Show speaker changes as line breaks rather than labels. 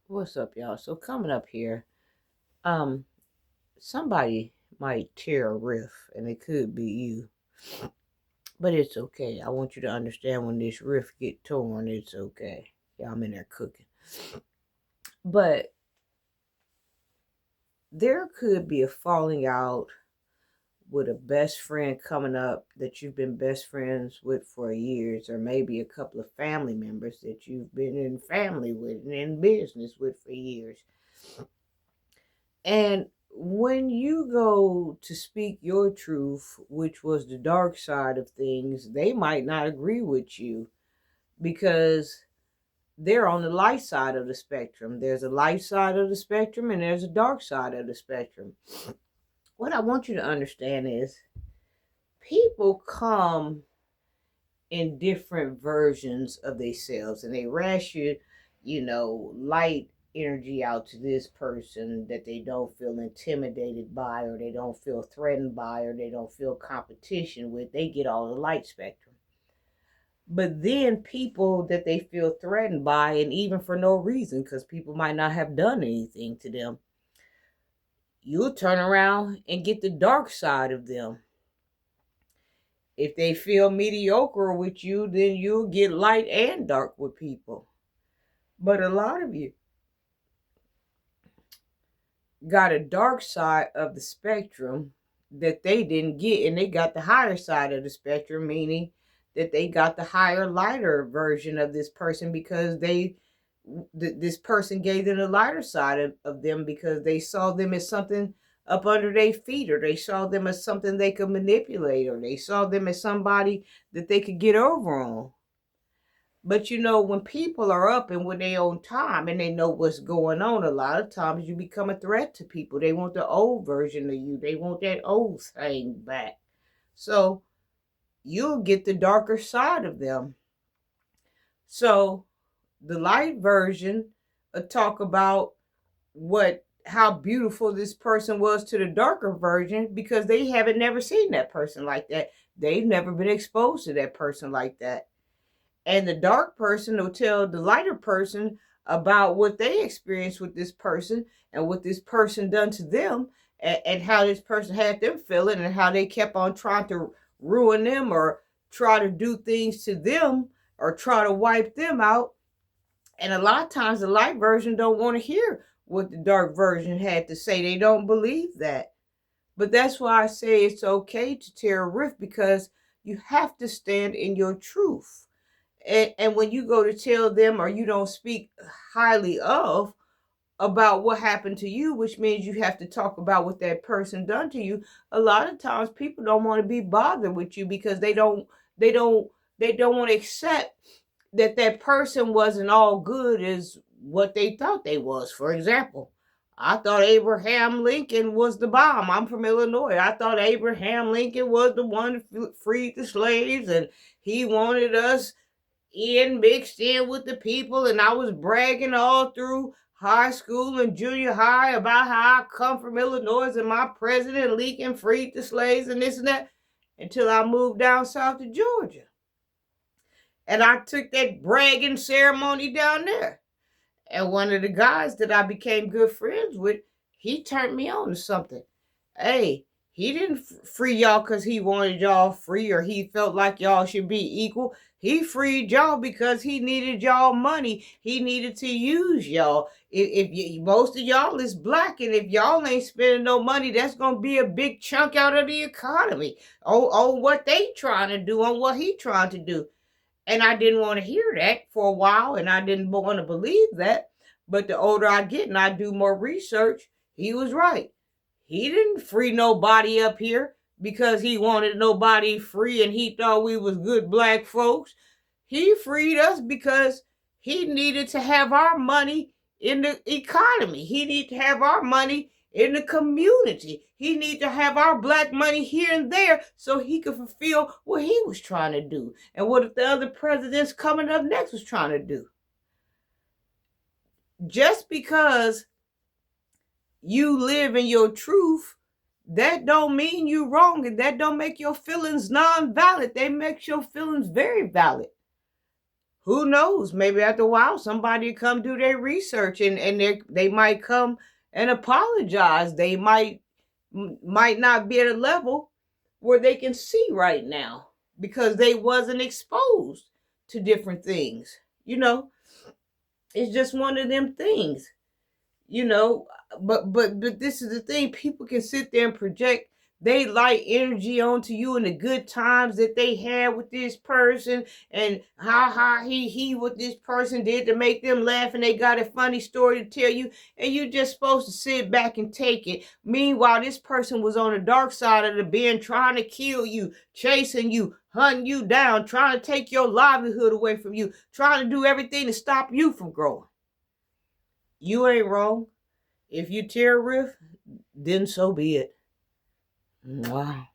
What's up, y'all? So coming up here, um, somebody might tear a riff, and it could be you, but it's okay. I want you to understand when this riff get torn, it's okay. Yeah, I'm in there cooking, but there could be a falling out with a best friend coming up that you've been best friends with for years, or maybe a couple of family members that you've been in family with and in business with for years. And when you go to speak your truth, which was the dark side of things, they might not agree with you because they're on the light side of the spectrum. There's a light side of the spectrum and there's a dark side of the spectrum. What I want you to understand is people come in different versions of themselves and they rash light energy out to this person that they don't feel intimidated by, or they don't feel threatened by, or they don't feel competition with. They get all the light spectrum. But then people that they feel threatened by, and even for no reason, because people might not have done anything to them, you'll turn around and get the dark side of them. If they feel mediocre with you, then you'll get light and dark with people. But a lot of you got a dark side of the spectrum that they didn't get, and they got the higher side of the spectrum, meaning that they got the higher, lighter version of this person because this person gave them the lighter side of them because they saw them as something up under their feet, or they saw them as something they could manipulate, or they saw them as somebody that they could get over on. But when people are up and when they own time and they know what's going on, a lot of times you become a threat to people. They want the old version of you. They want that old thing back. So you'll get the darker side of them. So the light version will talk about how beautiful this person was to the darker version because they haven't never seen that person like that. They've never been exposed to that person like that. And the dark person will tell the lighter person about what they experienced with this person and what this person done to them, and how this person had them feeling, and how they kept on trying to ruin them or try to do things to them or try to wipe them out. And a lot of times the light version don't want to hear what the dark version had to say. They don't believe that. But that's why I say it's okay to tear a rift, because you have to stand in your truth. And when you go to tell them, or you don't speak highly of about what happened to you, which means you have to talk about what that person done to you, a lot of times people don't want to be bothered with you because they don't want to accept that person wasn't all good as what they thought they was. For example, I thought Abraham Lincoln was the bomb. I'm from Illinois. I thought Abraham Lincoln was the one who freed the slaves, and he wanted us mixed in with the people, and I was bragging all through high school and junior high about how I come from Illinois and my president Lincoln freed the slaves and this and that, until I moved down south to Georgia. And I took that bragging ceremony down there. And one of the guys that I became good friends with, he turned me on to something. Hey, he didn't free y'all because he wanted y'all free, or he felt like y'all should be equal. He freed y'all because he needed y'all money. He needed to use y'all. If most of y'all is black, and if y'all ain't spending no money, that's gonna be a big chunk out of the economy. On what they trying to do, on what he trying to do. And I didn't want to hear that for a while, and I didn't want to believe that. But the older I get and I do more research, he was right. He didn't free nobody up here because he wanted nobody free and he thought we was good black folks. He freed us because he needed to have our money in the economy. He needed to have our money in the community. He needed to have our black money here and there so he could fulfill what he was trying to do and what the other presidents coming up next was trying to do. Just because you live in your truth, that don't mean you wrong, and that don't make your feelings non-valid. They make your feelings very valid. who knows? Maybe after a while, somebody come do their research, and they might come and apologize. They might not be at a level where they can see right now because they wasn't exposed to different things. It's just one of them things. you know but this is the thing. People can sit there and project they light energy onto you and the good times that they had with this person, and how he what this person did to make them laugh, and they got a funny story to tell you, and you just supposed to sit back and take it. Meanwhile, this person was on the dark side of the bed trying to kill you, chasing you, hunting you down, trying to take your livelihood away from you, trying to do everything to stop you from growing. You ain't wrong. If you tear a rift, then so be it. Wow.